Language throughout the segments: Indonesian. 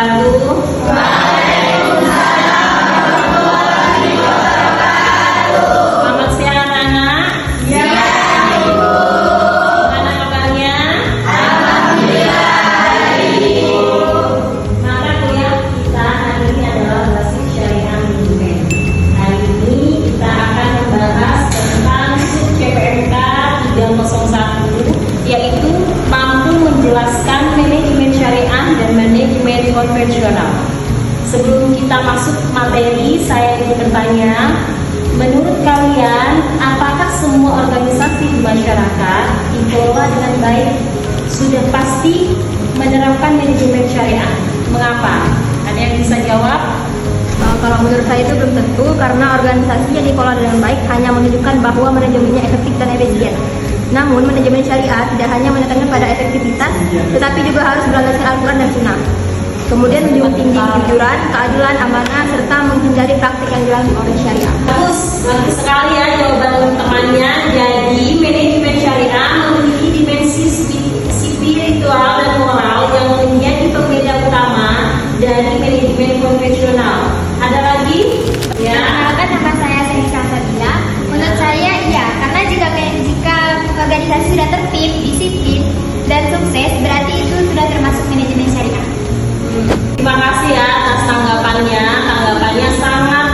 wabarakatuh. Selamat siang anak-anak. Siang Ibu. Gimana kabarnya? Alhamdulillah. Mata kuliah kita hari ini adalah Basic Syariah Manajemen. Hari ini kita akan membahas tentang sub CPMK 301, yaitu mampu menjelaskan manajemen syariah dan manajemen konvensional. Sebelum kita masuk materi, saya ingin bertanya, menurut kalian, apakah semua organisasi di masyarakat dikelola dengan baik sudah pasti menerapkan manajemen syariah? Mengapa? Ada yang bisa jawab? Kalau menurut saya itu belum tentu, karena organisasi yang dikelola dengan baik hanya menunjukkan bahwa manajemennya efektif dan efisien. Namun, manajemen syariah tidak hanya menekankan pada efektivitas, tetapi juga harus berlandaskan Al-Quran dan Sunnah. Kemudian menjunjung tinggi kejujuran, keadilan, amanah, serta menghindari praktik yang dilarang oleh syariah. Bagus sekali ya jawaban teman-temannya. Jadi manajemen syariah memiliki dimensi spiritual dan moral yang menjadi pembeda utama dari manajemen konvensional. Ada lagi? Ya. Menambahkan nama saya Selisa Sabila. Menurut saya iya, karena jika organisasi sudah tertib, disiplin, dan sukses, berarti itu sudah termasuk manajemen syariah. Terima kasih ya atas tanggapannya. Tanggapannya sangat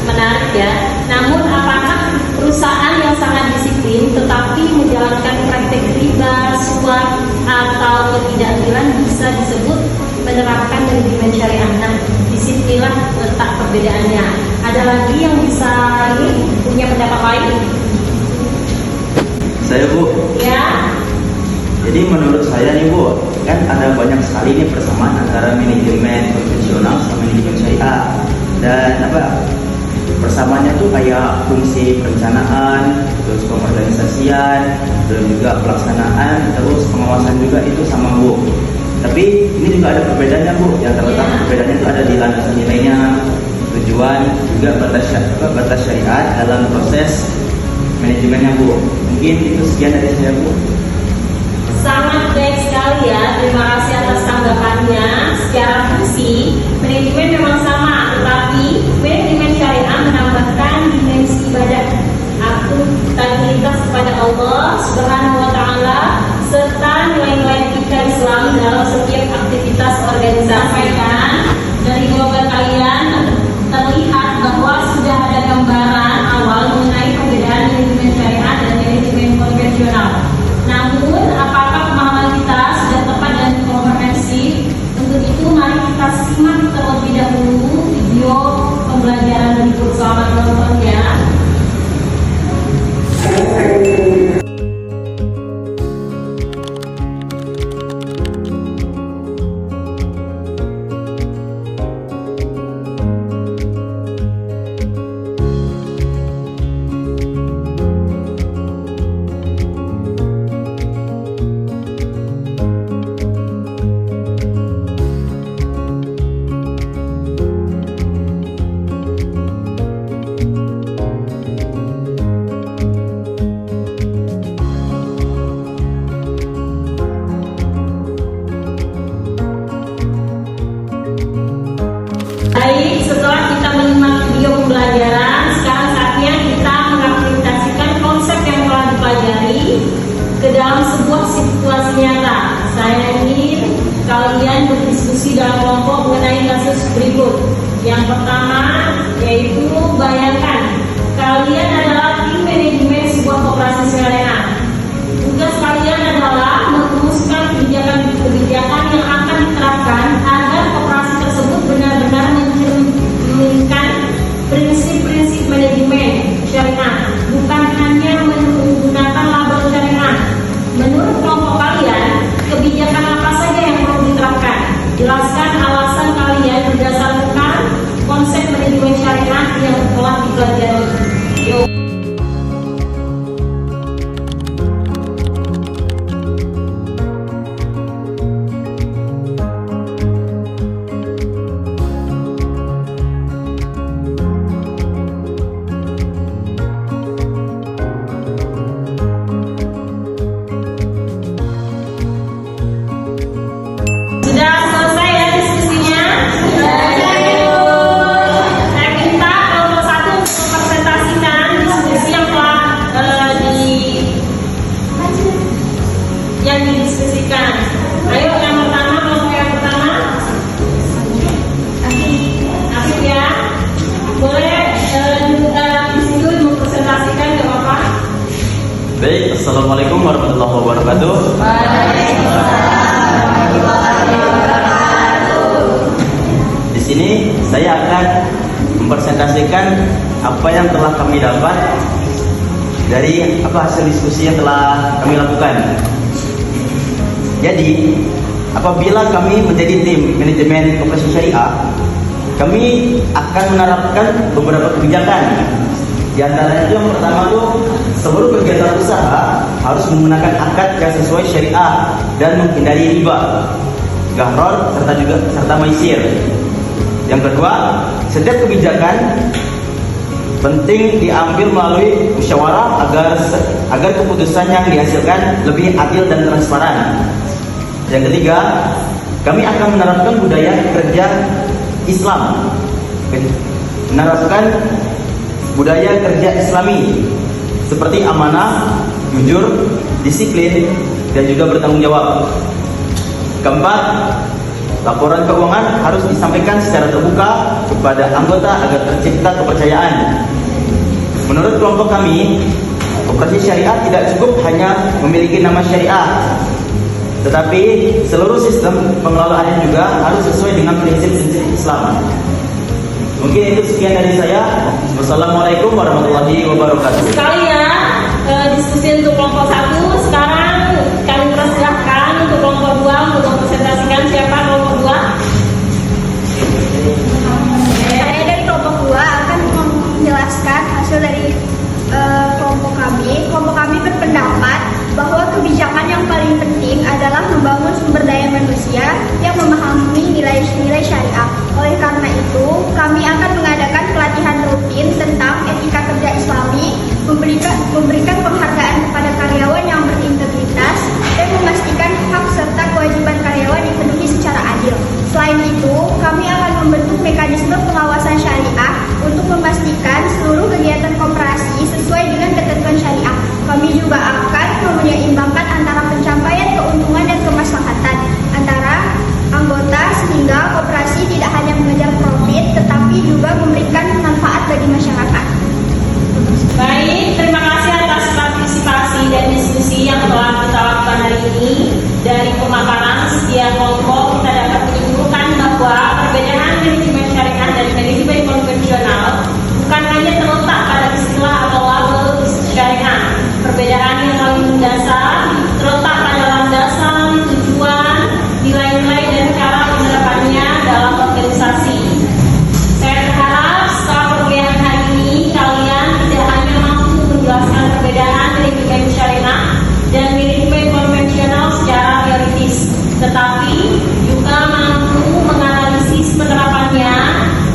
menarik ya. Namun apakah perusahaan yang sangat disiplin tetapi menjalankan praktek riba, suap, atau ketidakadilan bisa disebut menerapkan manajemen syariah? Nah, disinilah letak perbedaannya. Ada lagi yang bisa punya pendapat lain? Saya Bu. Ya. Jadi menurut saya nih Bu, kan ada banyak sekali nih persamaan antara manajemen konvensional sama manajemen syariah. Dan persamaannya tuh kayak fungsi perencanaan, terus pengorganisasian, dan juga pelaksanaan, terus pengawasan juga itu sama Bu. Tapi ini juga ada perbedaannya Bu. Yang terletak perbedaannya itu ada di landasan nilainya, tujuan, juga batas syariat dalam proses manajemennya Bu. Mungkin itu sekian dari saya Bu. Sangat baik sekali ya, terima kasih atas tanggapannya. Secara fungsi, manajemen memang sama, tetapi manajemen syariah menambahkan dimensi ibadah, akuntabilitas kepada Allah Subhanahu wa Ta'ala, serta nilai-nilai etika Islam dalam setiap aktivitas organisasi. Dari jawaban kalian terlihat bahwa sudah ada gambaran awal mengenai perbedaan manajemen syariah dan manajemen konvensional. Namun, apakah pemahaman kita sudah tepat dan komprehensif? Untuk itu, mari kita simak terlebih dahulu video pembelajaran berikut. Selamat menonton ya. Baik, setelah kita menyimak video pembelajaran, sekarang saatnya kita mengaplikasikan konsep yang telah dipelajari ke dalam sebuah situasi nyata. Saya ingin kalian berdiskusi dalam kelompok mengenai kasus berikut. Yang pertama yaitu bayangkan kalian adalah tim manajemen sebuah koperasi syariah. Tugas kalian adalah merumuskan kebijakan yang akan diterapkan agar koperasi tersebut benar-benar mencerminkan prinsip-prinsip manajemen syariah, bukan hanya menggunakan label syariah. Menurut kelompok kalian, kebijakan apa saja yang perlu diterapkan? Jelaskan alasan kalian berdasarkan konsep manajemen syariah yang telah dipelajari. Yuk. Baik, assalamualaikum warahmatullahi wabarakatuh. Di sini saya akan mempresentasikan apa yang telah kami dapat dari hasil diskusi yang telah kami lakukan. Jadi, apabila kami menjadi tim manajemen koperasi syariah, kami akan menerapkan beberapa kebijakan. Di antaranya itu yang pertama tuh, seluruh kegiatan usaha harus menggunakan akad yang sesuai syariah dan menghindari riba, gharar serta maisir. Yang kedua, setiap kebijakan penting diambil melalui musyawarah agar keputusan yang dihasilkan lebih adil dan transparan. Yang ketiga, kami akan menerapkan budaya kerja Islam, menerapkan budaya kerja Islami seperti amanah, jujur, disiplin, dan juga bertanggung jawab. Keempat, laporan keuangan harus disampaikan secara terbuka kepada anggota agar tercipta kepercayaan. Menurut kelompok kami, koperasi syariah tidak cukup hanya memiliki nama syariah, tetapi seluruh sistem pengelolaannya juga harus sesuai dengan prinsip-prinsip Islam. Mungkin itu sekian dari saya. Wassalamualaikum warahmatullahi wabarakatuh. Sekalian diskusi untuk kelompok 1. Sekarang kami persilahkan untuk kelompok 2 untuk mempresentasikan siapa kelompok 2. Saya dari kelompok 2 akan menjelaskan hasil dari kelompok kami. Kelompok kami berpendapat bahwa kebijakan yang paling penting adalah membangun sumber daya manusia yang memahami nilai-nilai syariah. Oleh karena itu, kami akan mengadakan pelatihan rutin tentang etika kerja Islami, memberikan penghargaan kepada karyawan yang berintegritas, dan memastikan hak serta kewajiban karyawan dipenuhi secara adil. Selain itu, kami akan membentuk mekanisme pengawasan syariah untuk memastikan seluruh kegiatan koperasi sesuai dengan ketentuan syariah. Kami juga akan menyeimbangkan antara pencapaian keuntungan dan kemaslahatan antara anggota sehingga koperasi tidak hanya mengejar profit tetapi juga memberikan manfaat bagi masyarakat. Baik, terima kasih atas partisipasi dan diskusi yang telah kita lakukan hari ini. Dari pemaparan setiap kelompok kita dapat menyimpulkan bahwa perbedaan manajemen syariah dan manajemen konvensional bukan hanya terletak pada istilah atau label syariah. Perbedaan yang paling mendasar terletak pada landasan, tujuan, nilai-nilai dan cara penerapannya dalam organisasi. Saya berharap setelah perkuliahan hari ini kalian tidak hanya mampu menjelaskan perbedaan manajemen syariah dan manajemen konvensional secara teoritis, tetapi juga mampu menganalisis penerapannya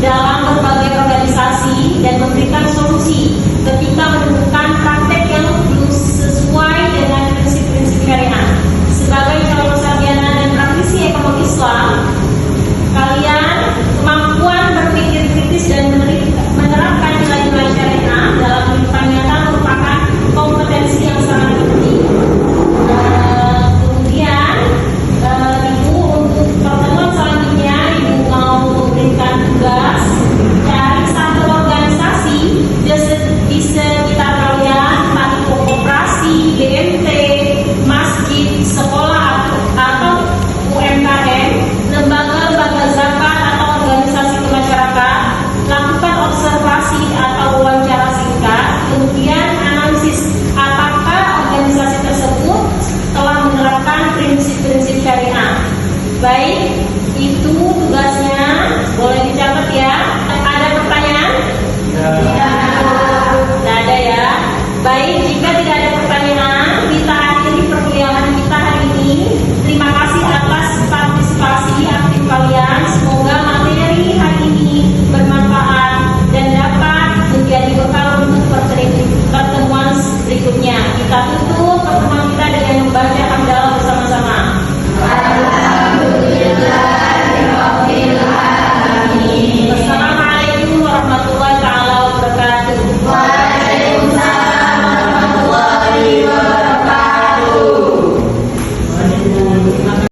dalam berbagai organisasi dan memberikan solusi ketika menemukan praktek yang belum sesuai dengan prinsip-prinsip syariah. Sebagai calon sarjana dan praktisi ekonomi Islam, kalian kemampuan berpikir kritis dan menerapkan nilai-nilai syariah dalam kehidupan nyata merupakan kompetensi yang sangat penting. Kemudian, Ibu untuk pertemuan selanjutnya, Ibu mau memberikan tugas cari satu organisasi di sekitar kalian, entah itu koperasi, GMT, masjid, sekolah atau UMKM, lembaga-lembaga zakat atau organisasi kemasyarakat, lakukan observasi atau wawancara singkat, kemudian analisis apakah organisasi tersebut telah menerapkan prinsip-prinsip syariah. Baik, itu tugasnya, boleh dicatat ya. Ada pertanyaan? Tidak ada ya. Baik, jika tidak ada pertanyaan, kita akhiri perkuliahan kita hari ini. Terima kasih atas partisipasi aktif kalian. Semoga materi hari ini bermanfaat dan dapat menjadi bekal untuk pertemuan berikutnya. Kita tutup pertemuan kita dengan membaca hamdalah